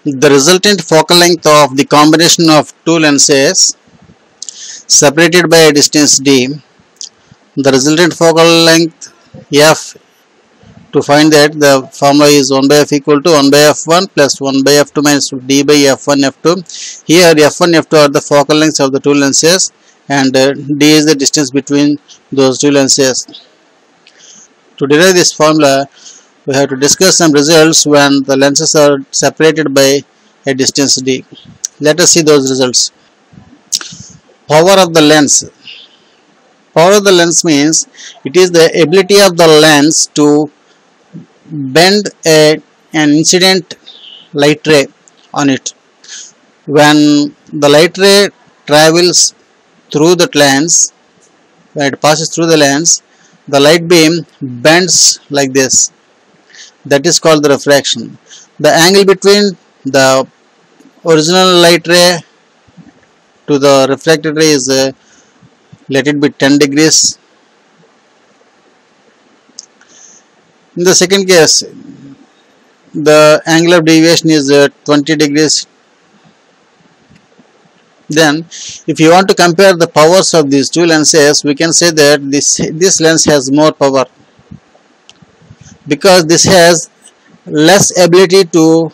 The resultant focal length of the combination of two lenses separated by a distance d, the resultant focal length f, to find that the formula is 1 by f equal to 1 by f1 plus 1 by f2 minus d by f1 f2. Here f1 f2 are the focal lengths of the two lenses and d is the distance between those two lenses. To derive this formula, we have to discuss some results when the lenses are separated by a distance d. Let us see those results. Power of the lens. Power of the lens means it is the ability of the lens to bend an incident light ray on it. When the light ray travels through the lens, when it passes through the lens, the light beam bends like this. That is called the refraction. The angle between the original light ray to the refracted ray is let it be 10 degrees. In the second case, the angle of deviation is 20 degrees. Then, if you want to compare the powers of these two lenses, we can say that this lens has more power, because this has less ability to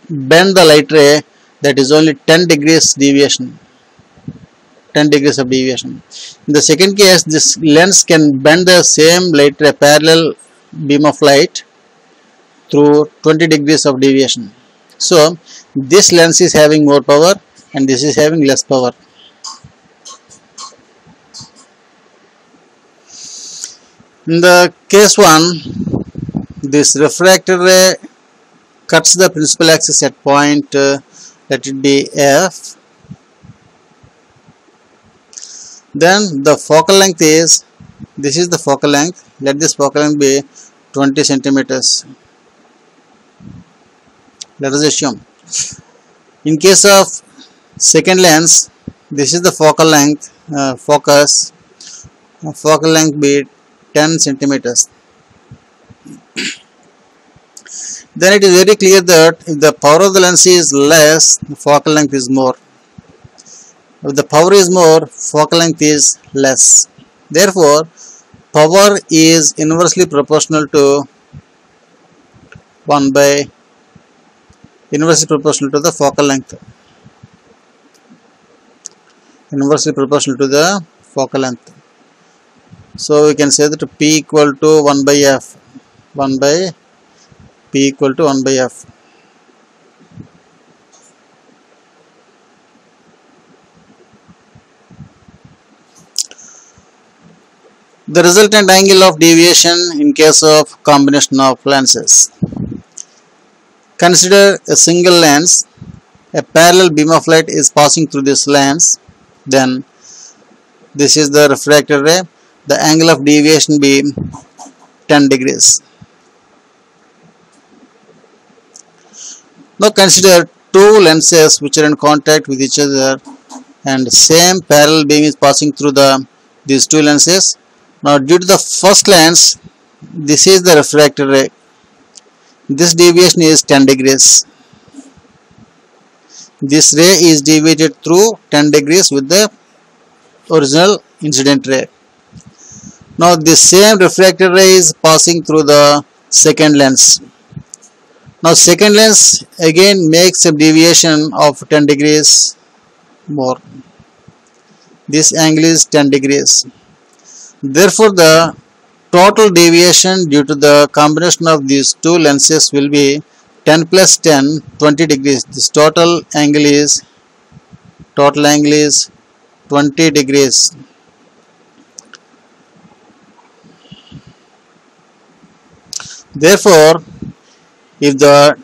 bend the light ray, that is only 10 degrees deviation. 10 degrees of deviation. In the second case, this lens can bend the same light ray, parallel beam of light, through 20 degrees of deviation. So, this lens is having more power and this is having less power. In the case 1, this refracted ray cuts the principal axis at point, let it be F. Then the focal length is, this is the focal length, let this focal length be 20 centimeters. Let us assume. In case of second lens, this is the focal length, focal length be 10 centimeters. Then it is very clear that if the power of the lens is less, the focal length is more. If the power is more, focal length is less. Therefore, power is inversely proportional to inversely proportional to the focal length. Inversely proportional to the focal length. So we can say that P equal to 1 by F. P equal to 1 by F. The resultant angle of deviation in case of combination of lenses. Consider a single lens. A parallel beam of light is passing through this lens. Then this is the refracted ray. The angle of deviation be 10 degrees. Now consider two lenses which are in contact with each other and same parallel beam is passing through these two lenses. Now due to the first lens, this is the refracted ray. This deviation is 10 degrees. This ray is deviated through 10 degrees with the original incident ray. Now this same refracted ray is passing through the second lens. Now second lens again makes a deviation of 10 degrees more. This angle is 10 degrees. Therefore, the total deviation due to the combination of these two lenses will be 10 plus 10, 20 degrees. This total angle is 20 degrees. Therefore, if the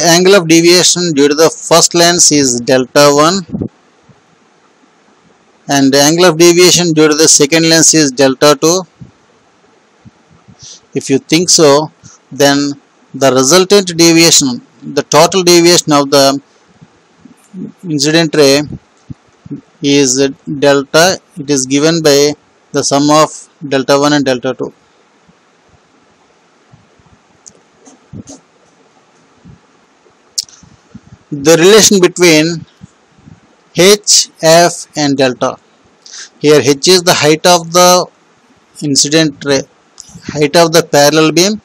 angle of deviation due to the first lens is delta 1 and the angle of deviation due to the second lens is delta 2, if you think so, then the resultant deviation, the total deviation of the incident ray is delta. It is given by the sum of delta 1 and delta 2. the relation between H, F and delta. Here H is the height of the incident ray, height of the parallel beam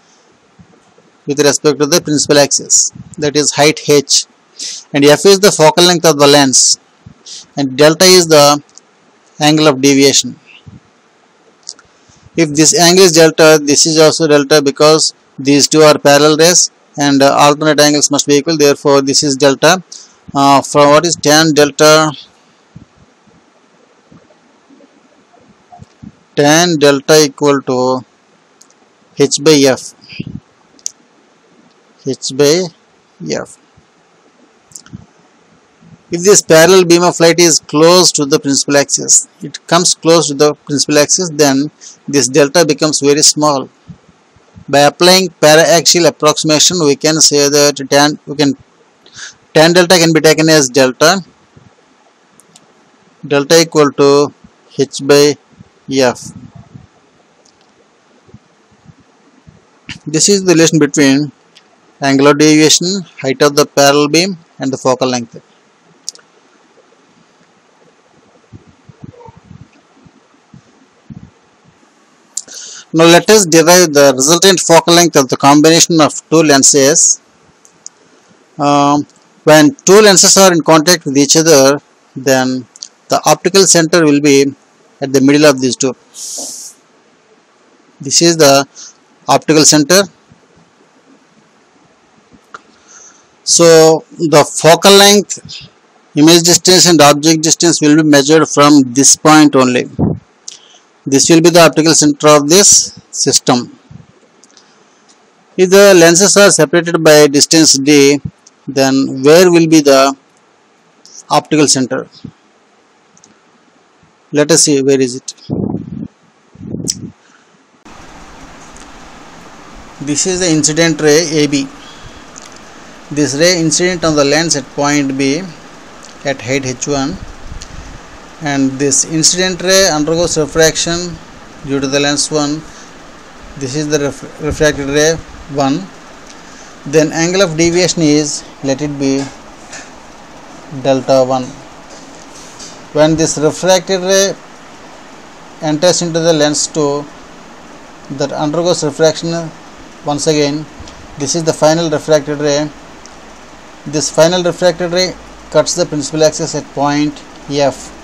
with respect to the principal axis, that is height H, and F is the focal length of the lens, and delta is the angle of deviation. If this angle is delta, this is also delta because these two are parallel rays and alternate angles must be equal, therefore this is delta. From what is tan delta? Tan delta equal to H by F. H by F. If this parallel beam of light is close to the principal axis, it comes close to the principal axis, then this delta becomes very small. By applying para-axial approximation, we can say that tan delta can be taken as delta equal to H by F. This is the relation between angular deviation, height of the parallel beam and the focal length. Now let us derive the resultant focal length of the combination of two lenses. When two lenses are in contact with each other, then the optical center will be at the middle of these two. This is the optical center. So the focal length, image distance and object distance will be measured from this point only. This will be the optical center of this system. If the lenses are separated by distance d, then where will be the optical center? Let us see where is it. This is the incident ray AB. This ray incident on the lens at point B at height h1, and this incident ray undergoes refraction due to the lens 1. This is the refracted ray 1. Then angle of deviation is, let it be delta 1. When this refracted ray enters into the lens 2, that undergoes refraction once again. This is the final refracted ray. This final refracted ray cuts the principal axis at point F.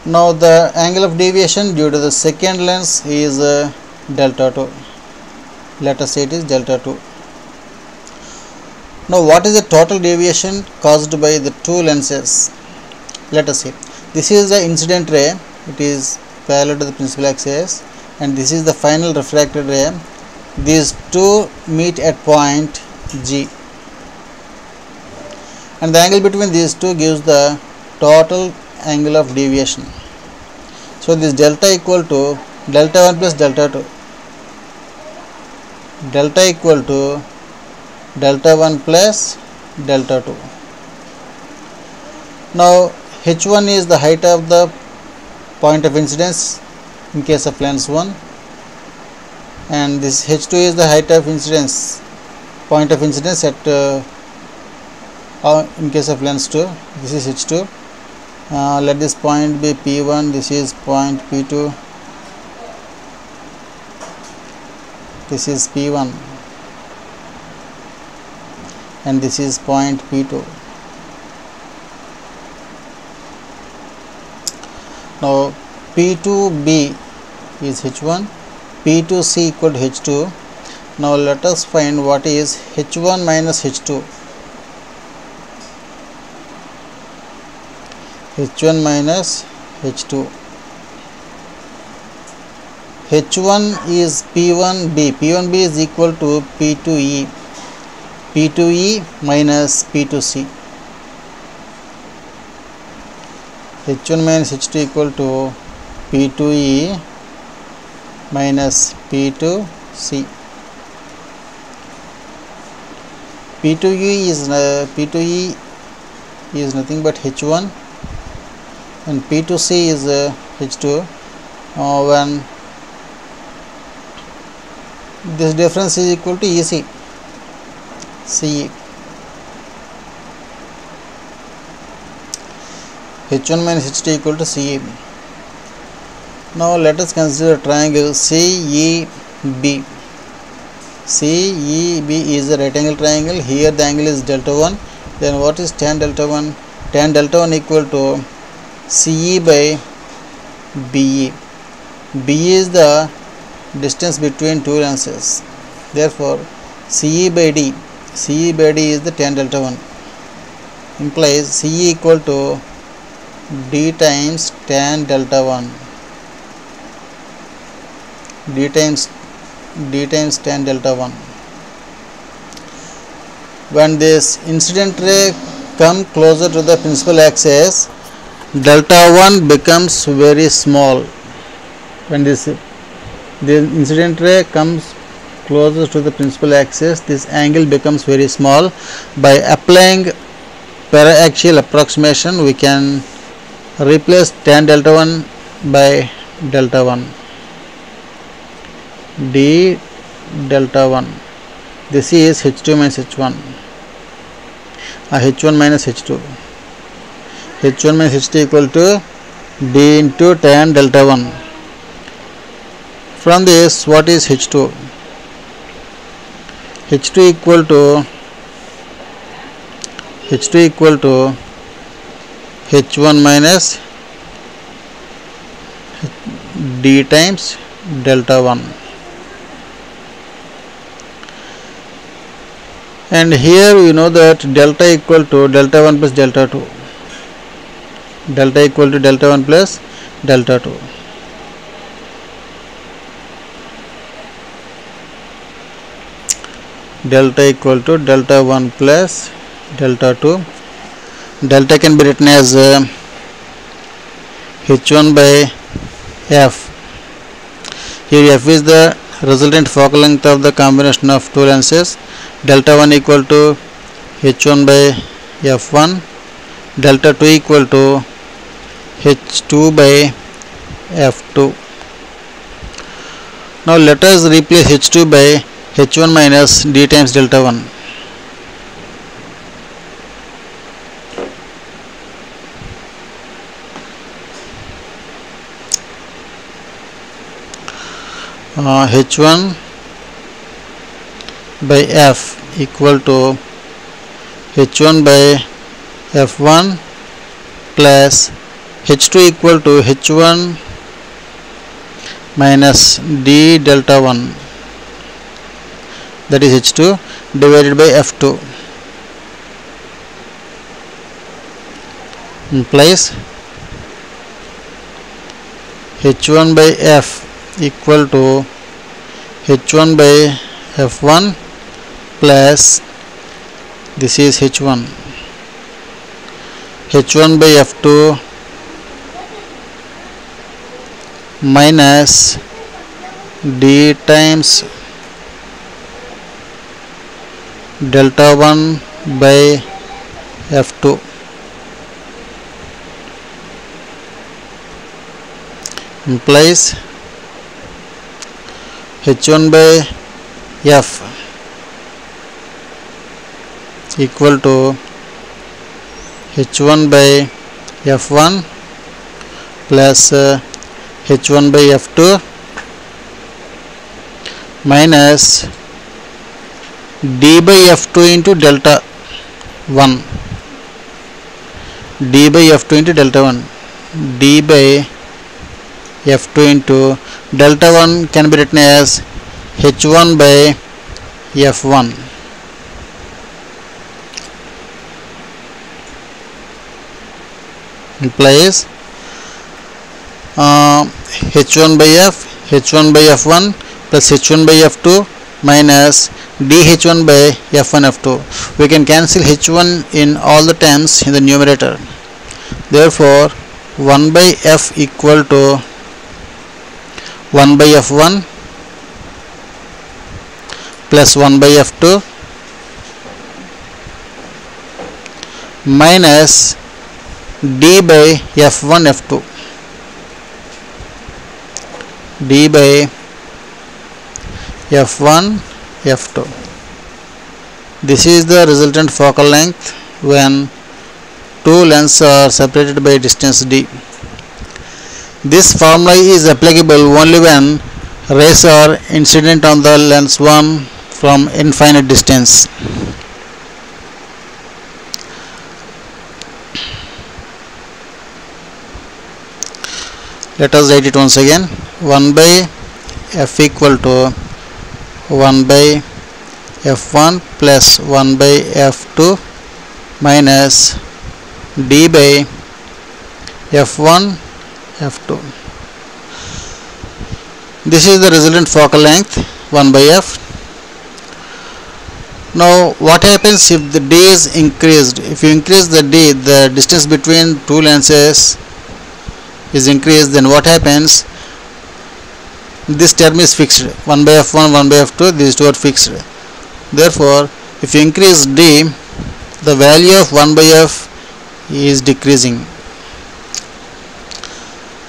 Now the angle of deviation due to the second lens is delta 2. Let us say it is delta 2. Now what is the total deviation caused by the two lenses? Let us see. This is the incident ray, it is parallel to the principal axis, and this is the final refracted ray. These two meet at point G, and the angle between these two gives the total angle of deviation. So this delta equal to delta 1 plus delta 2. Delta equal to delta 1 plus delta 2. Now h1 is the height of the point of incidence in case of lens 1, and this h2 is the height of incidence, point of incidence at in case of lens 2. This is h2. Let this point be p1, this is point p2, this is p1, and this is point p2. Now p2b is h1, p2c equal to h2. Now let us find what is h1 minus h2. h1 minus h2. h1 is p1b. p1b is equal to p2e. p2e minus p2c. h1 minus h2 equal to p2e minus p2c. p2e is nothing but h1, and p2c is h2. When this difference is equal to EC, CE. H1 minus H2 equal to CE. Now let us consider triangle CEB. CEB is a right angle triangle. Here the angle is delta 1. Then what is tan delta 1? Tan delta 1 equal to CE by BE. BE is the distance between two lenses. Therefore, CE by D is the tan delta 1. Implies CE equal to D times tan delta 1. D times tan delta 1. When this incident ray come closer to the principal axis, delta 1 becomes very small. When the incident ray comes closer to the principal axis, this angle becomes very small. By applying para-axial approximation, we can replace tan delta 1 by delta 1. D delta 1. This is H2 minus H1. H1 minus H2. H1 minus H2 equal to D into tan delta 1. From this, what is H2? H2 equal to H1 minus D times delta 1. And here we know that delta equal to delta 1 plus delta 2. Delta equal to delta 1 plus delta 2. Delta equal to delta 1 plus delta 2. Delta can be written as H1 by F. Here F is the resultant focal length of the combination of two lenses. Delta 1 equal to H1 by F1. Delta 2 equal to H2 by F2. Now let us replace H2 by H1 minus D times delta 1. H1 by F equal to H1 by F1 plus H2 equal to H1 minus D delta 1, that is H2 divided by F2, implies H1 by F equal to H1 by F1 plus this is H1 by F2 minus D times delta 1 by F2 implies H1 by F equal to H1 by F1 plus H1 by F2 minus D by F2 into delta 1. D by F2 into delta 1. D by F2 into delta 1 can be written as H1 by F1 implies H1 by F1 plus H1 by F2 minus dH1 by F1 F2. We can cancel H1 in all the terms in the numerator. Therefore 1 by F equal to 1 by F1 plus 1 by F2 minus D by F1 F2. D by F1 F2. This is the resultant focal length when two lenses are separated by distance d. This formula is applicable only when rays are incident on the lens 1 from infinite distance. Let us write it once again. 1 by f equal to 1 by f1 plus 1 by f2 minus d by f1 f2. This is the resultant focal length 1 by f. Now what happens if the d is increased? If you increase the d, the distance between two lenses is increased, then what happens? This term is fixed. 1 by f1, 1 by f2, these two are fixed. Therefore, if you increase d, the value of 1 by f is decreasing.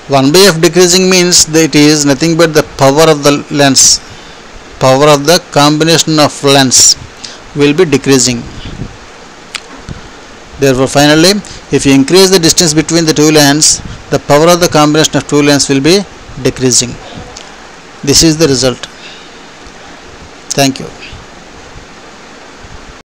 1 by f decreasing means that it is nothing but the power of the lens. Power of the combination of lens will be decreasing. Therefore, finally, if you increase the distance between the two lenses, the power of the combination of two lenses will be decreasing. This is the result. Thank you.